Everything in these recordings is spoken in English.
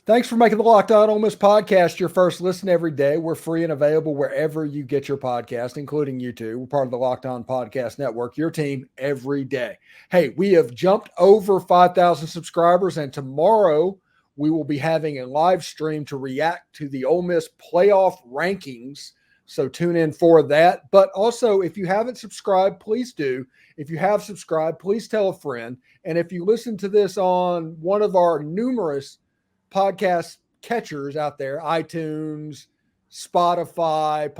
Thanks for making the Locked On Ole Miss podcast your first listen every day. We're free and available wherever you get your podcast, including YouTube. We're part of the Locked On Podcast Network, your team every day. Hey, we have jumped over 5,000 subscribers, and tomorrow we will be having a live stream to react to the Ole Miss playoff rankings. So tune in for that. But also, if you haven't subscribed, please do. If you have subscribed, please tell a friend. And if you listen to this on one of our numerous podcast catchers out there, iTunes, Spotify,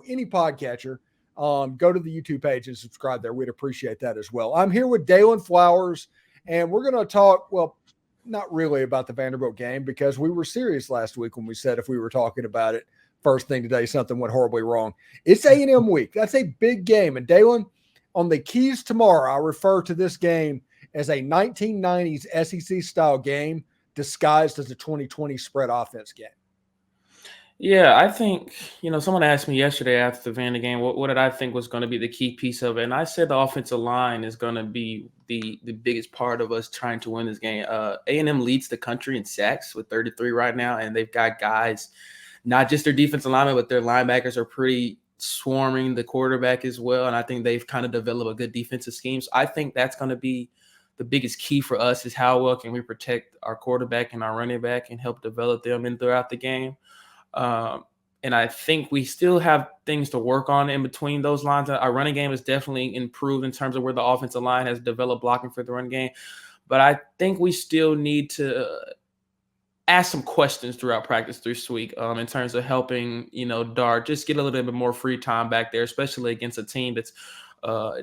any podcatcher, go to the YouTube page and subscribe there. We'd appreciate that as well. I'm here with Daylan Flowers, and we're going to talk, well, not really about the Vanderbilt game because we were serious last week when we said if we were talking about it first thing today, something went horribly wrong. It's A&M week. That's a big game. And Daylan, on the keys tomorrow, I refer to this game as a 1990s SEC-style game disguised as a 2020 spread offense game. Yeah, I think, someone asked me yesterday after the Vander game, what did I think was going to be the key piece of it? And I said the offensive line is going to be the biggest part of us trying to win this game. A&M leads the country in sacks with 33 right now, and they've got guys, not just their defensive linemen, but their linebackers are pretty swarming the quarterback as well. And I think they've kind of developed a good defensive scheme. So I think that's going to be the biggest key for us is how well can we protect our quarterback and our running back and help develop them in throughout the game. And I think we still have things to work on in between those lines. Our running game is definitely improved in terms of where the offensive line has developed blocking for the run game. But I think we still need to ask some questions throughout practice this week in terms of helping, Dart just get a little bit more free time back there, especially against a team that's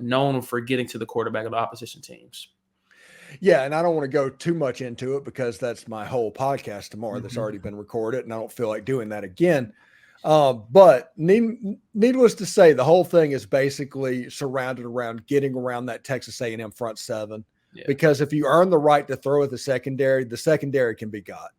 known for getting to the quarterback of the opposition teams. Yeah, and I don't want to go too much into it because that's my whole podcast tomorrow that's already been recorded, and I don't feel like doing that again. But needless to say, the whole thing is basically surrounded around getting around that Texas A&M front seven. Yeah. Because if you earn the right to throw at the secondary can be got.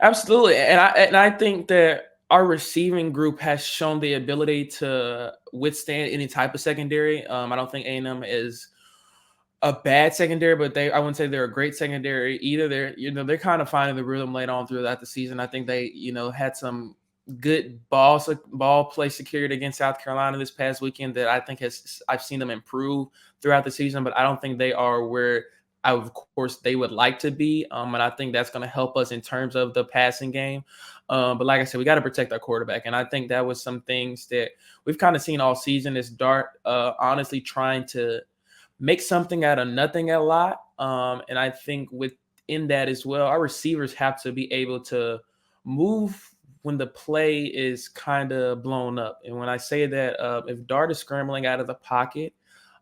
Absolutely, and I think that our receiving group has shown the ability to withstand any type of secondary. I don't think A&M is a bad secondary, but I wouldn't say they're a great secondary either. They're kind of finding the rhythm late on throughout the season. I think they, had some good ball play secured against South Carolina this past weekend that I think I've seen them improve throughout the season, but I don't think they are where of course they would like to be. And I think that's going to help us in terms of the passing game. But like I said, we got to protect our quarterback. And I think that was some things that we've kind of seen all season is Dart honestly trying to make something out of nothing a lot. And I think within that as well, our receivers have to be able to move when the play is kind of blown up. And when I say that, if Dart is scrambling out of the pocket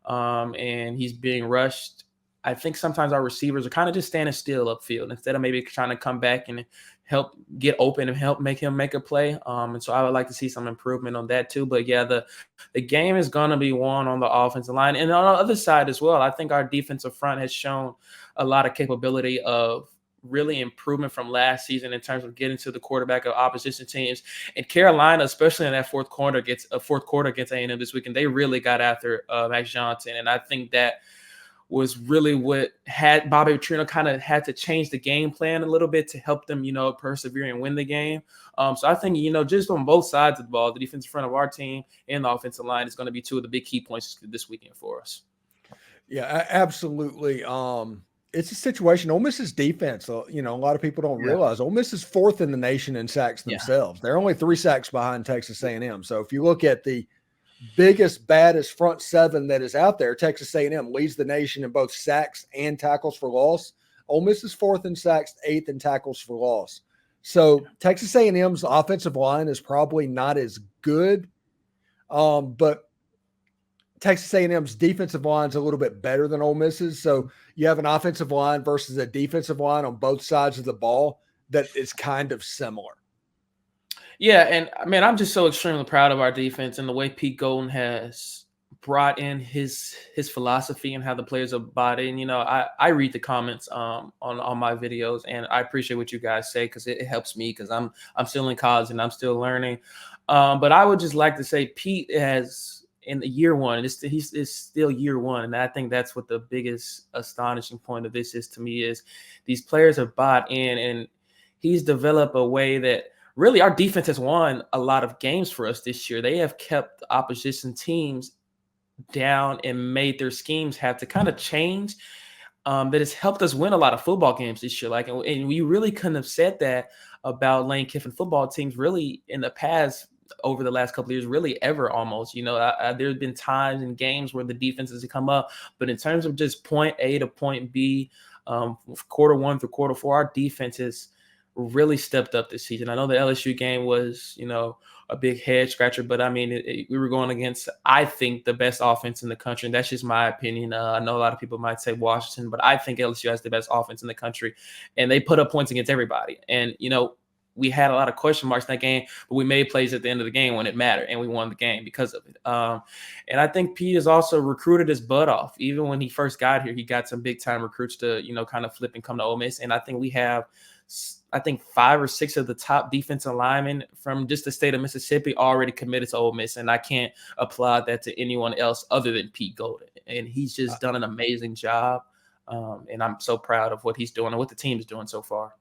and he's being rushed, I think sometimes our receivers are kind of just standing still upfield instead of maybe trying to come back and help get open and help make him make a play. And so I would like to see some improvement on that too. But yeah, the game is going to be won on the offensive line. And on the other side as well, I think our defensive front has shown a lot of capability of really improvement from last season in terms of getting to the quarterback of opposition teams. And Carolina, especially in that fourth quarter against A&M this weekend, they really got after Max Johnson. And I think that was really what had Bobby Petrino kind of had to change the game plan a little bit to help them, persevere and win the game. So I think, just on both sides of the ball, the defensive front of our team and the offensive line is going to be two of the big key points this weekend for us. Yeah, absolutely. It's a situation. Ole Miss's defense, a lot of people don't realize Ole Miss is fourth in the nation in sacks themselves. They're only 3 sacks behind Texas A&M. So if you look at the biggest, baddest front seven that is out there, Texas A&M leads the nation in both sacks and tackles for loss. Ole Miss is 4th in sacks, 8th in tackles for loss. So Texas A&M's offensive line is probably not as good, but Texas A&M's defensive line is a little bit better than Ole Miss's. So you have an offensive line versus a defensive line on both sides of the ball that is kind of similar. Yeah, and I'm just so extremely proud of our defense and the way Pete Golden has brought in his philosophy and how the players are bought in. I read the comments on my videos, and I appreciate what you guys say because it helps me because I'm still in college and I'm still learning. But I would just like to say Pete has in the year one, he's still year one, and I think that's what the biggest astonishing point of this is to me is these players have bought in and he's developed a way that really our defense has won a lot of games for us this year. They have kept opposition teams down and made their schemes have to kind of change. That has helped us win a lot of football games this year. Like, and we really couldn't have said that about Lane Kiffin football teams really in the past over the last couple of years, really ever almost. There's been times in games where the defenses have come up, but in terms of just point A to point B, quarter one through quarter four, our defenses really stepped up this season. I know the LSU game was, a big head scratcher, but I mean, we were going against, I think, the best offense in the country. And that's just my opinion. I know a lot of people might say Washington, but I think LSU has the best offense in the country, and they put up points against everybody. And, we had a lot of question marks in that game, but we made plays at the end of the game when it mattered, and we won the game because of it. And I think Pete has also recruited his butt off. Even when he first got here, he got some big-time recruits to, kind of flip and come to Ole Miss. And I think we have – 5 or 6 of the top defensive linemen from just the state of Mississippi already committed to Ole Miss, and I can't applaud that to anyone else other than Pete Golden. And he's just done an amazing job, and I'm so proud of what he's doing and what the team is doing so far.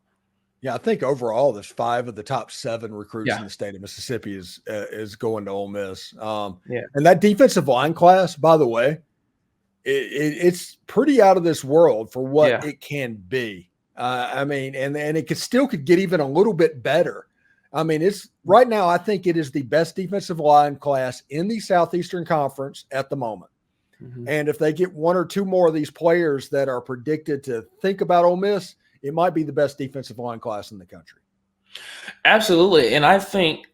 Yeah, I think overall there's 5 of the top 7 recruits in the state of Mississippi is going to Ole Miss. And that defensive line class, by the way, it's pretty out of this world for what it can be. And it could get even a little bit better. I mean, it's right now, I think it is the best defensive line class in the Southeastern Conference at the moment. Mm-hmm. And if they get 1 or 2 more of these players that are predicted to think about Ole Miss, it might be the best defensive line class in the country. Absolutely. And I think,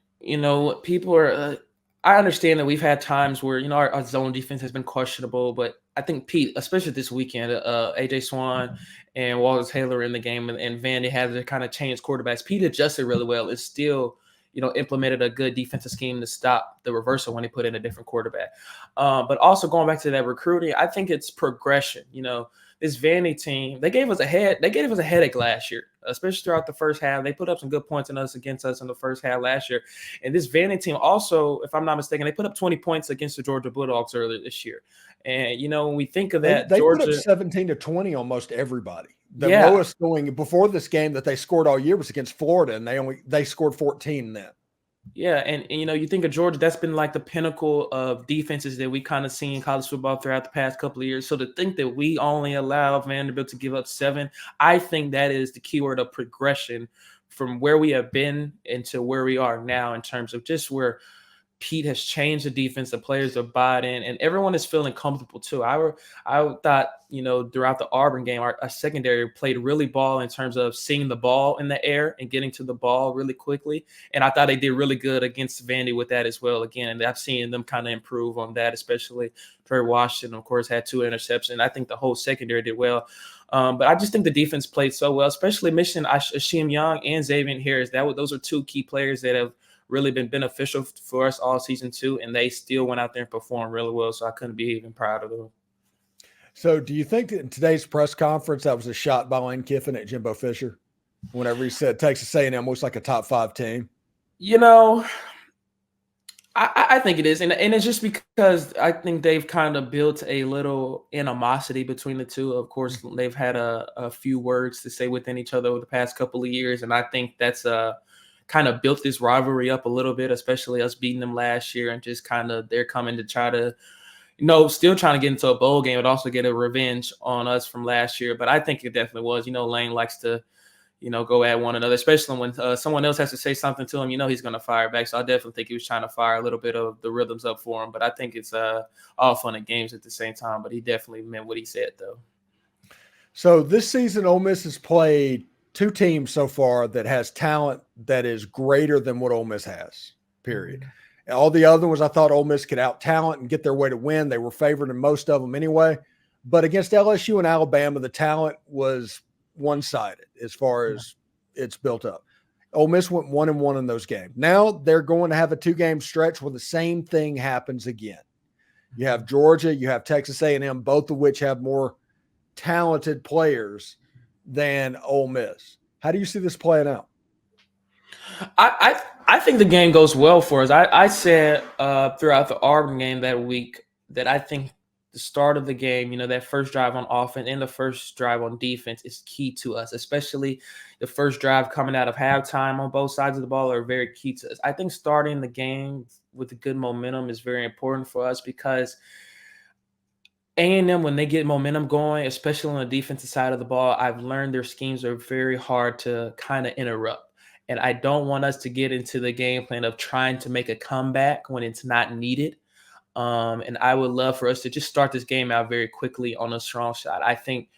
people are, I understand that we've had times where, our zone defense has been questionable, but I think Pete, especially this weekend, AJ Swan and Wallace Taylor in the game, and Vandy had to kind of change quarterbacks. Pete adjusted really well. It's still, implemented a good defensive scheme to stop the reversal when he put in a different quarterback. But also going back to that recruiting, I think it's progression. This Vandy team, they gave us a headache last year, especially throughout the first half. They put up some good points against us in the first half last year. And this Vandy team also, if I'm not mistaken, they put up 20 points against the Georgia Bulldogs earlier this year. And, when we think of that, they Georgia put up 17 to 20 almost everybody. The lowest going before this game that they scored all year was against Florida, and they scored 14 then. Yeah, and you think of Georgia, that's been like the pinnacle of defenses that we kind of seen in college football throughout the past couple of years. So to think that we only allow Vanderbilt to give up 7, I think that is the keyword of progression from where we have been into where we are now in terms of just where Pete has changed the defense, the players are bought in, and everyone is feeling comfortable too. I thought, throughout the Auburn game, our secondary played really ball in terms of seeing the ball in the air and getting to the ball really quickly. And I thought they did really good against Vandy with that as well. Again, and I've seen them kind of improve on that, especially Trey Washington, of course, had 2 interceptions. I think the whole secondary did well. But I just think the defense played so well, especially Michigan, Ashim Young and Xavier Harris. Those are 2 key players that have really been beneficial for us all season too, and they still went out there and performed really well, so I couldn't be even proud of them. So do you think that in today's press conference that was a shot by Lane Kiffin at Jimbo Fisher whenever he said Texas A&M looks like a top 5 team? I think it is, and it's just because I think they've kind of built a little animosity between the two. Of course, they've had a few words to say within each other over the past couple of years, and I think that's kind of built this rivalry up a little bit, especially us beating them last year, and just kind of they're coming to try to, still trying to get into a bowl game, but also get a revenge on us from last year. But I think it definitely was. Lane likes to, go at one another, especially when someone else has to say something to him, he's going to fire back. So I definitely think he was trying to fire a little bit of the rhythms up for him. But I think it's all fun and games at the same time. But he definitely meant what he said, though. So this season, Ole Miss has played 2 teams so far that has talent that is greater than what Ole Miss has, period. And all the other ones, I thought Ole Miss could out-talent and get their way to win. They were favored in most of them anyway. But against LSU and Alabama, the talent was one-sided as far as it's built up. Ole Miss went 1-1 in those games. Now they're going to have a 2-game stretch where the same thing happens again. You have Georgia, you have Texas A&M, both of which have more talented players than Ole Miss. How do you see this playing out? I think the game goes well for us. I said throughout the Auburn game that week that I think the start of the game, that first drive on offense and the first drive on defense is key to us, especially the first drive coming out of halftime on both sides of the ball are very key to us. I think starting the game with a good momentum is very important for us because A&M, when they get momentum going, especially on the defensive side of the ball, I've learned their schemes are very hard to kind of interrupt. And I don't want us to get into the game plan of trying to make a comeback when it's not needed. And I would love for us to just start this game out very quickly on a strong shot. I think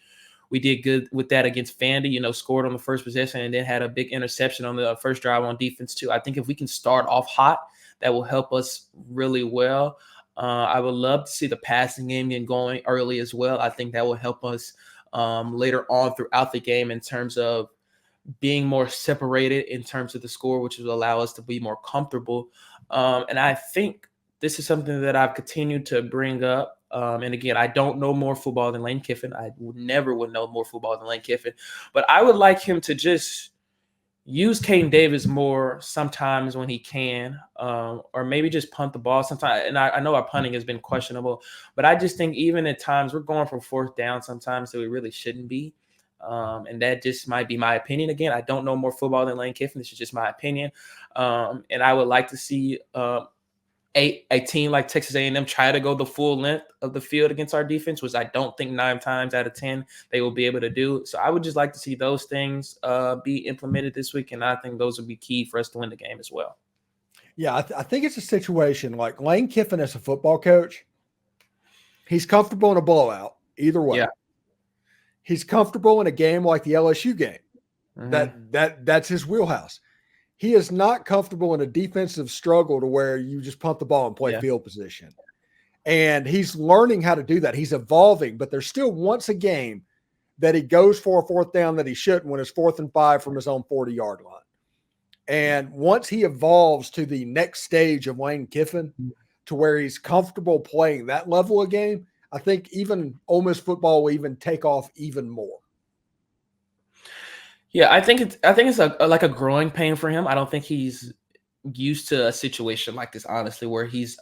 we did good with that against Vandy, scored on the first possession and then had a big interception on the first drive on defense too. I think if we can start off hot, that will help us really well. I would love to see the passing game get going early as well. I think that will help us later on throughout the game in terms of being more separated in terms of the score, which will allow us to be more comfortable. And I think this is something that I've continued to bring up. And again, I don't know more football than Lane Kiffin. I never would know more football than Lane Kiffin. But I would like him to just use Caden Davis more sometimes when he can, or maybe just punt the ball sometimes. And I know our punting has been questionable, but I just think even at times we're going for fourth down sometimes that we really shouldn't be. And that just might be my opinion. Again, I don't know more football than Lane Kiffin. This is just my opinion. And I would like to see a team like Texas A&M try to go the full length of the field against our defense, which I don't think 9 times out of 10 they will be able to do. So I would just like to see those things be implemented this week, and I think those would be key for us to win the game as well. Yeah, I think it's a situation like Lane Kiffin as a football coach. He's comfortable in a blowout either way. Yeah. He's comfortable in a game like the LSU game. Mm-hmm. That's his wheelhouse. He is not comfortable in a defensive struggle to where you just punt the ball and play field position. And he's learning how to do that. He's evolving, but there's still once a game that he goes for a fourth down that he shouldn't when it's 4th and 5 from his own 40-yard line. And once he evolves to the next stage of Lane Kiffin to where he's comfortable playing that level of game, I think even Ole Miss football will even take off even more. Yeah, I think it's like a growing pain for him. I don't think he's used to a situation like this, honestly, where he's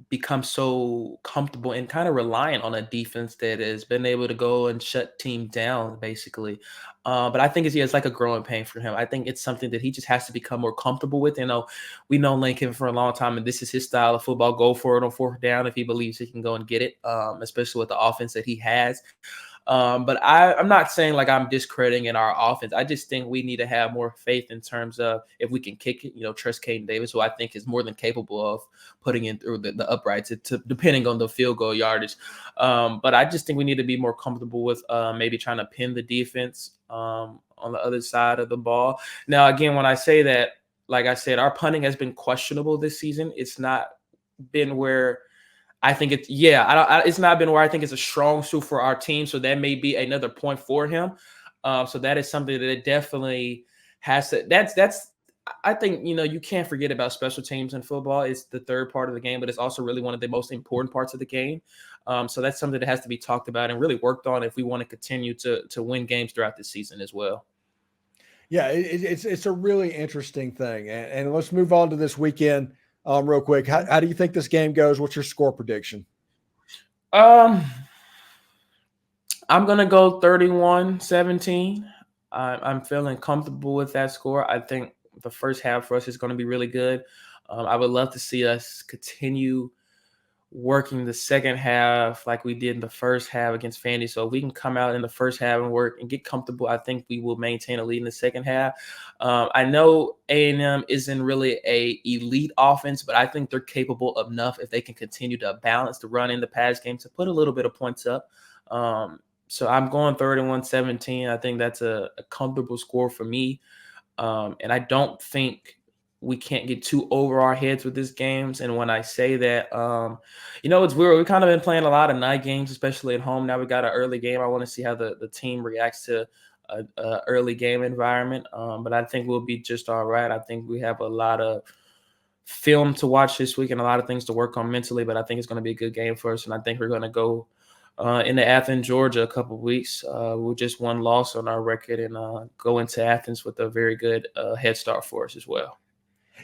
become so comfortable and kind of reliant on a defense that has been able to go and shut team down, basically. But I think it's like a growing pain for him. I think it's something that he just has to become more comfortable with. We know Lane Kiffin for a long time, and this is his style of football. Go for it on fourth down if he believes he can go and get it, especially with the offense that he has. But I'm not saying like I'm discrediting in our offense. I just think we need to have more faith in terms of if we can kick it, trust Caden Davis, who I think is more than capable of putting in through the uprights, depending on the field goal yardage. But I just think we need to be more comfortable with maybe trying to pin the defense on the other side of the ball. Now, again, when I say that, like I said, our punting has been questionable this season. It's not been where I think it's not been where I think it's a strong suit for our team. So that may be another point for him. So that is something that it definitely has to, I think, you can't forget about special teams in football. It's the third part of the game, but it's also really one of the most important parts of the game. So that's something that has to be talked about and really worked on if we want to continue to win games throughout the season as well. Yeah, it's a really interesting thing. And let's move on to this weekend. Real quick, how do you think this game goes? What's your score prediction? I'm going to go 31-17. I'm feeling comfortable with that score. I think the first half for us is going to be really good. I would love to see us continue working the second half like we did in the first half against Vandy. So if we can come out in the first half and work and get comfortable, I think we will maintain a lead in the second half. I know A&M isn't really a elite offense, but I think they're capable enough if they can continue to balance the run in the pass game to put a little bit of points up. So I'm going 31-17. I think that's a comfortable score for me. And I don't think we can't get too over our heads with these games. And when I say that, it's weird. We've kind of been playing a lot of night games, especially at home. Now we got an early game. I want to see how the team reacts to a early game environment. But I think we'll be just all right. I think we have a lot of film to watch this week and a lot of things to work on mentally, but I think it's going to be a good game for us. And I think we're going to go into Athens, Georgia, a couple of weeks. We'll just 1 loss on our record and go into Athens with a very good head start for us as well.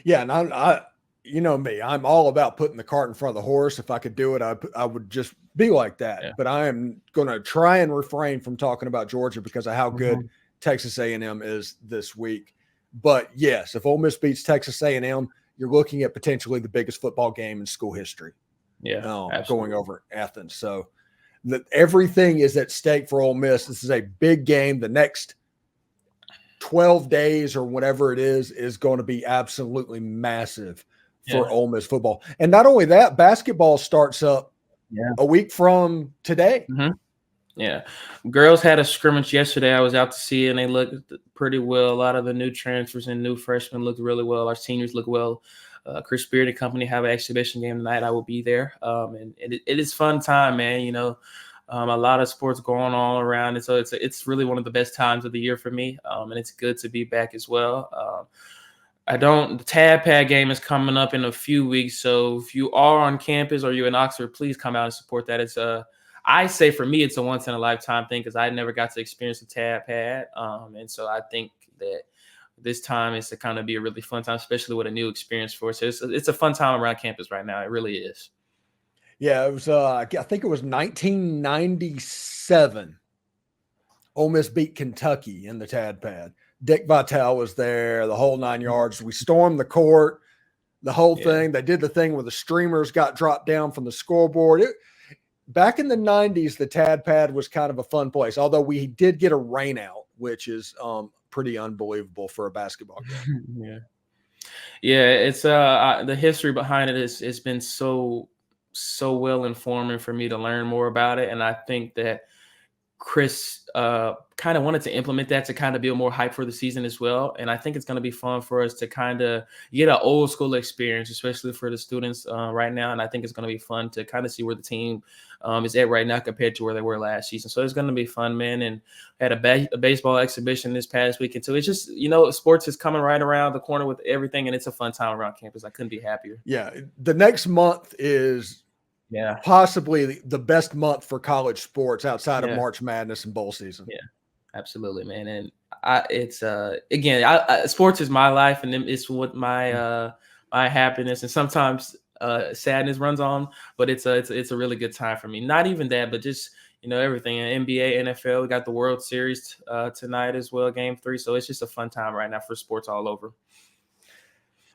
Yeah, and I you know me, I'm all about putting the cart in front of the horse. If I could do it, I would just be like that. Yeah. But I am going to try and refrain from talking about Georgia because of how good Texas A&M is this week. But yes, if Ole Miss beats Texas A&M, you're looking at potentially the biggest football game in school history. Yeah, going over Athens. So everything is at stake for Ole Miss. This is a big game. The next 12 days or whatever it is going to be absolutely massive for Ole Miss football. And not only that, basketball starts up a week from today. Yeah. Girls had a scrimmage yesterday. I was out to see it, and they looked pretty well. A lot of the new transfers and new freshmen looked really well. Our seniors look well. Chris Beard and company have an exhibition game tonight. I will be there. And it is fun time, man. You know, a lot of sports going on around. And so it's really one of the best times of the year for me. And it's good to be back as well. The Tad Pad game is coming up in a few weeks. So if you are on campus or you're in Oxford, please come out and support that. It's I say for me, it's a once in a lifetime thing because I never got to experience a Tad Pad. And so I think that this time is to kind of be a really fun time, especially with a new experience for us. So it's a fun time around campus right now. It really is. Yeah, it was. I think it was 1997. Ole Miss beat Kentucky in the Tad Pad. Dick Vitale was there, the whole 9 yards. We stormed the court, the whole thing. They did the thing where the streamers got dropped down from the scoreboard. Back in the 90s, the Tad Pad was kind of a fun place, although we did get a rain out, which is pretty unbelievable for a basketball game. Yeah, it's the history behind it has been so well informing for me to learn more about it, and I think that Chris kind of wanted to implement that to kind of build more hype for the season as well. And I think it's going to be fun for us to kind of get an old school experience, especially for the students right now. And I think it's going to be fun to kind of see where the team is at right now compared to where they were last season. So it's going to be fun, man. And had a baseball exhibition this past weekend. So it's just, sports is coming right around the corner with everything. And it's a fun time around campus. I couldn't be happier. Yeah. The next month is possibly the best month for college sports outside of March Madness and bowl season. Yeah, absolutely, man. And sports is my life, and it's what my my happiness and sometimes sadness runs on. But it's a really good time for me. Not even that, but just everything. NBA, NFL, we got the World Series tonight as well, Game 3. So it's just a fun time right now for sports all over.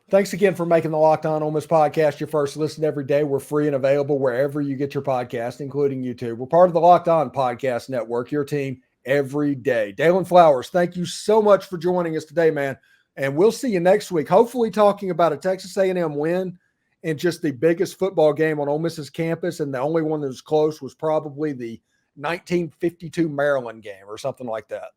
Thanks again for making the Locked On Ole Miss podcast your first listen every day. We're free and available wherever you get your podcast, including YouTube. We're part of the Locked On Podcast Network, your team every day. Daylan Flowers, thank you so much for joining us today, man. And we'll see you next week, hopefully talking about a Texas A&M win and just the biggest football game on Ole Miss's campus. And the only one that was close was probably the 1952 Maryland game or something like that.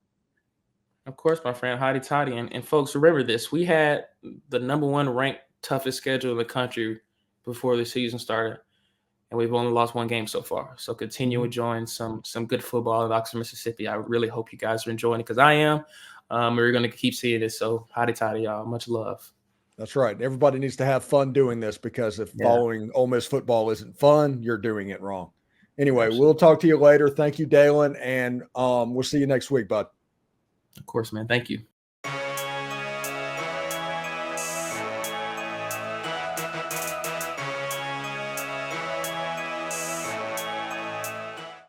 Of course, my friend, hotty toddy. And folks, remember this. We had the #1 ranked toughest schedule in the country before the season started, and we've only lost one game so far. So continue enjoying some good football in Oxford, Mississippi. I really hope you guys are enjoying it because I am. We're going to keep seeing this. So hotty toddy, y'all. Much love. That's right. Everybody needs to have fun doing this because if following Ole Miss football isn't fun, you're doing it wrong. Anyway, We'll talk to you later. Thank you, Daylan, and we'll see you next week, bud. Of course, man. Thank you.